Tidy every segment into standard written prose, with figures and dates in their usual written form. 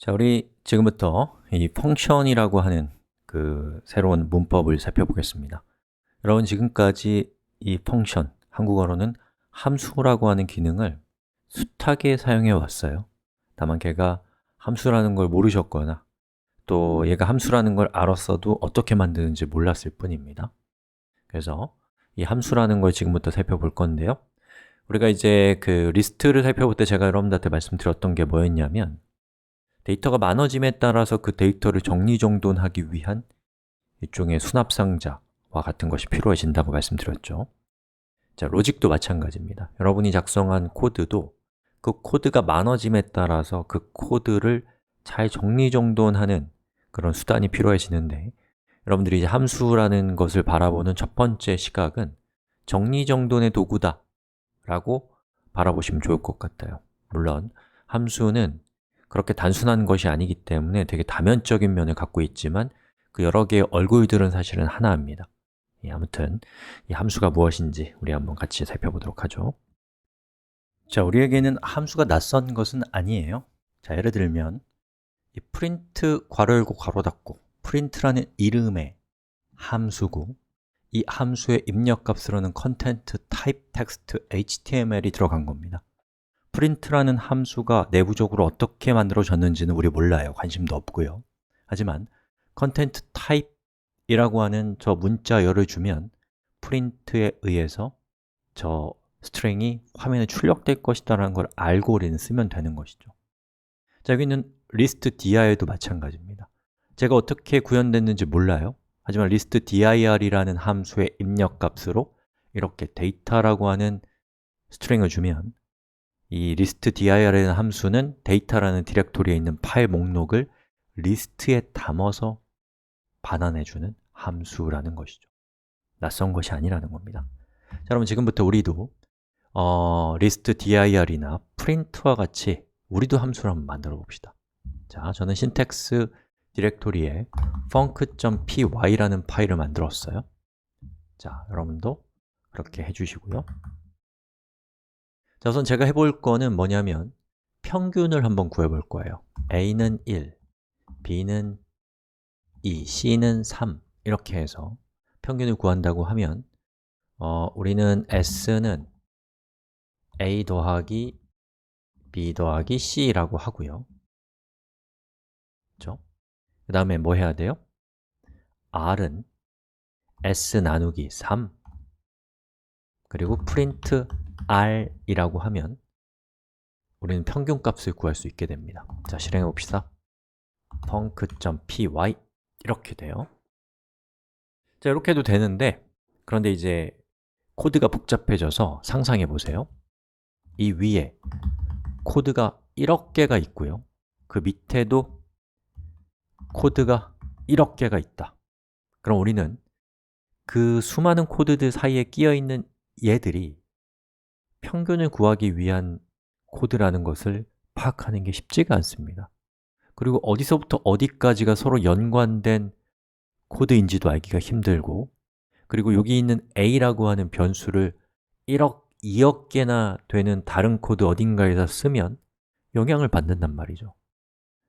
자, 우리 지금부터 이 펑션이라고 하는 새로운 문법을 살펴보겠습니다. 여러분, 지금까지 이 펑션, 한국어로는 함수라고 하는 기능을 숱하게 사용해 왔어요. 다만 걔가 함수라는 걸 모르셨거나 또 얘가 함수라는 걸 알았어도 어떻게 만드는지 몰랐을 뿐입니다. 그래서 이 함수라는 걸 지금부터 살펴볼 건데요. 우리가 이제 리스트를 살펴볼 때 제가 여러분들한테 말씀드렸던 게 뭐였냐면 데이터가 많아짐에 따라서 그 데이터를 정리정돈하기 위한 일종의 수납상자와 같은 것이 필요해진다고 말씀드렸죠. 자, 로직도 마찬가지입니다. 여러분이 작성한 코드도 그 코드가 많아짐에 따라서 그 코드를 잘 정리정돈하는 그런 수단이 필요해지는데 여러분들이 이제 함수라는 것을 바라보는 첫 번째 시각은 정리정돈의 도구다 라고 바라보시면 좋을 것 같아요. 물론 함수는 그렇게 단순한 것이 아니기 때문에 되게 다면적인 면을 갖고 있지만 그 여러 개의 얼굴들은 사실은 하나입니다. 아무튼 이 함수가 무엇인지 우리 한번 같이 살펴보도록 하죠. 자, 우리에게는 함수가 낯선 것은 아니에요. 자, 예를 들면 이 프린트 괄호 열고 괄호 닫고 프린트라는 이름의 함수고 이 함수의 입력값으로는 컨텐트 타입 텍스트 HTML이 들어간 겁니다. 프린트라는 함수가 내부적으로 어떻게 만들어졌는지는 우리 몰라요. 관심도 없고요. 하지만 컨텐트 타입이라고 하는 저 문자열을 주면 프린트에 의해서 저 스트링이 화면에 출력될 것이다 라는 걸 알고 우리는 쓰면 되는 것이죠. 자, 여기 있는 리스트 dir도 마찬가지입니다. 제가 어떻게 구현됐는지 몰라요. 하지만 리스트 dir이라는 함수의 입력값으로 이렇게 데이터라고 하는 스트링을 주면 이 리스트 dir이라는 함수는 데이터라는 디렉토리에 있는 파일 목록을 리스트에 담아서 반환해주는 함수라는 것이죠. 낯선 것이 아니라는 겁니다. 자, 여러분 지금부터 우리도 리스트 dir이나 print와 같이 우리도 함수를 한번 만들어 봅시다. 자, 저는 신텍스 디렉토리에 func.py라는 파일을 만들었어요. 자, 여러분도 그렇게 해주시고요. 자, 우선 제가 해볼 거는 뭐냐면 평균을 한번 구해볼 거예요. a는 1, b는 2, c는 3 이렇게 해서 평균을 구한다고 하면 우리는 s는 a 더하기 b 더하기 c라고 하고요. 그렇죠? 그 다음에 뭐 해야 돼요? r은 s 나누기 3 그리고 print r이라고 하면 우리는 평균값을 구할 수 있게 됩니다. 자, 실행해 봅시다. func.py 이렇게 돼요. 자, 이렇게 해도 되는데 그런데 이제 코드가 복잡해져서 상상해 보세요. 이 위에 코드가 1억 개가 있고요. 그 밑에도 코드가 1억 개가 있다. 그럼 우리는 그 수많은 코드들 사이에 끼어 있는 얘들이 평균을 구하기 위한 코드라는 것을 파악하는 게 쉽지가 않습니다. 그리고 어디서부터 어디까지가 서로 연관된 코드인지도 알기가 힘들고 그리고 여기 있는 a라고 하는 변수를 1억, 2억 개나 되는 다른 코드 어딘가에서 쓰면 영향을 받는단 말이죠.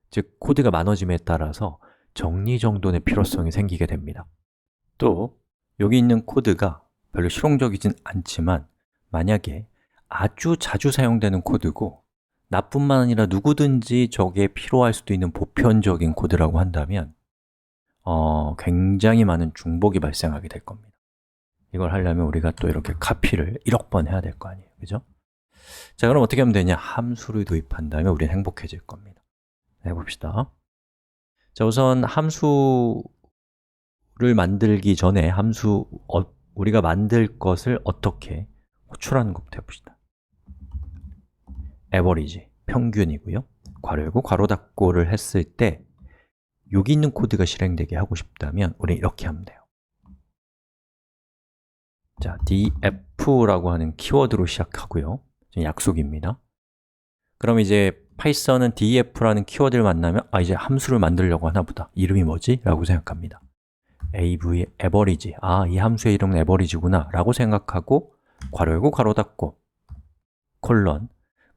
즉, 코드가 많아짐에 따라서 정리정돈의 필요성이 생기게 됩니다. 또 여기 있는 코드가 별로 실용적이진 않지만 만약에 아주 자주 사용되는 코드고 나뿐만 아니라 누구든지 저게 필요할 수도 있는 보편적인 코드라고 한다면 굉장히 많은 중복이 발생하게 될 겁니다. 이걸 하려면 우리가 또 이렇게 카피를 1억 번 해야 될 거 아니에요, 그죠? 자, 그럼 어떻게 하면 되냐? 함수를 도입한다면 우리는 행복해질 겁니다. 해봅시다. 자, 우선 함수를 만들기 전에 우리가 만들 것을 어떻게 호출하는 것부터 해봅시다. average, 평균이고요. 괄호 열고 괄호 닫고를 했을 때 여기 있는 코드가 실행되게 하고 싶다면 우리는 이렇게 하면 돼요. 자, df라고 하는 키워드로 시작하고요. 약속입니다. 그럼 이제 파이썬은 def라는 키워드를 만나면 이제 함수를 만들려고 하나 보다. 이름이 뭐지? 라고 생각합니다. average, 이 함수의 이름은 average구나 라고 생각하고 괄호 열고 괄호 닫고 콜론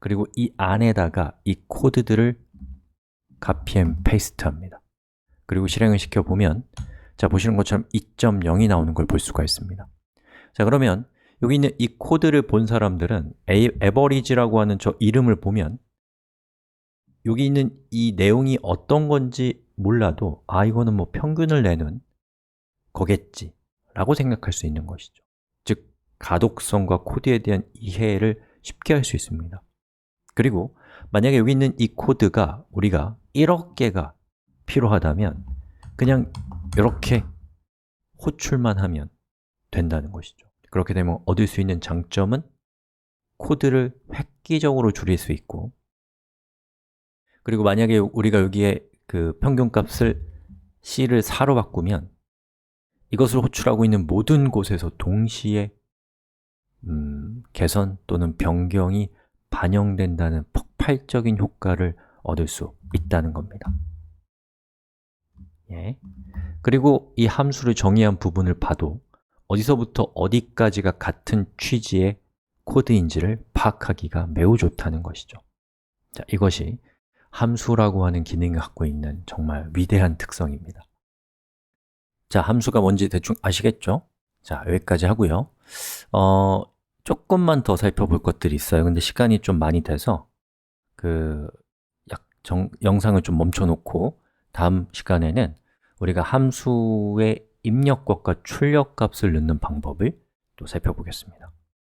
그리고 이 안에다가 이 코드들을 copy and paste 합니다. 그리고 실행을 시켜보면 자, 보시는 것처럼 2.0이 나오는 걸 볼 수가 있습니다. 자, 그러면 여기 있는 이 코드를 본 사람들은 average라고 하는 저 이름을 보면 여기 있는 이 내용이 어떤 건지 몰라도 아, 이거는 뭐 평균을 내는 거겠지 라고 생각할 수 있는 것이죠. 즉, 가독성과 코드에 대한 이해를 쉽게 할 수 있습니다. 그리고 만약에 여기 있는 이 코드가 우리가 1억 개가 필요하다면 그냥 이렇게 호출만 하면 된다는 것이죠. 그렇게 되면 얻을 수 있는 장점은 코드를 획기적으로 줄일 수 있고, 그리고 만약에 우리가 여기에 그 평균값을 c를 4로 바꾸면 이것을 호출하고 있는 모든 곳에서 동시에 개선 또는 변경이 반영된다는 폭발적인 효과를 얻을 수 있다는 겁니다. 예. 그리고 이 함수를 정의한 부분을 봐도 어디서부터 어디까지가 같은 취지의 코드인지를 파악하기가 매우 좋다는 것이죠. 자, 이것이 함수라고 하는 기능이 갖고 있는 정말 위대한 특성입니다. 자, 함수가 뭔지 대충 아시겠죠? 자, 여기까지 하고요. 조금만 더 살펴볼 것들이 있어요. 근데 시간이 좀 많이 돼서 영상을 좀 멈춰놓고 다음 시간에는 우리가 함수의 입력값과 출력값을 넣는 방법을 또 살펴보겠습니다.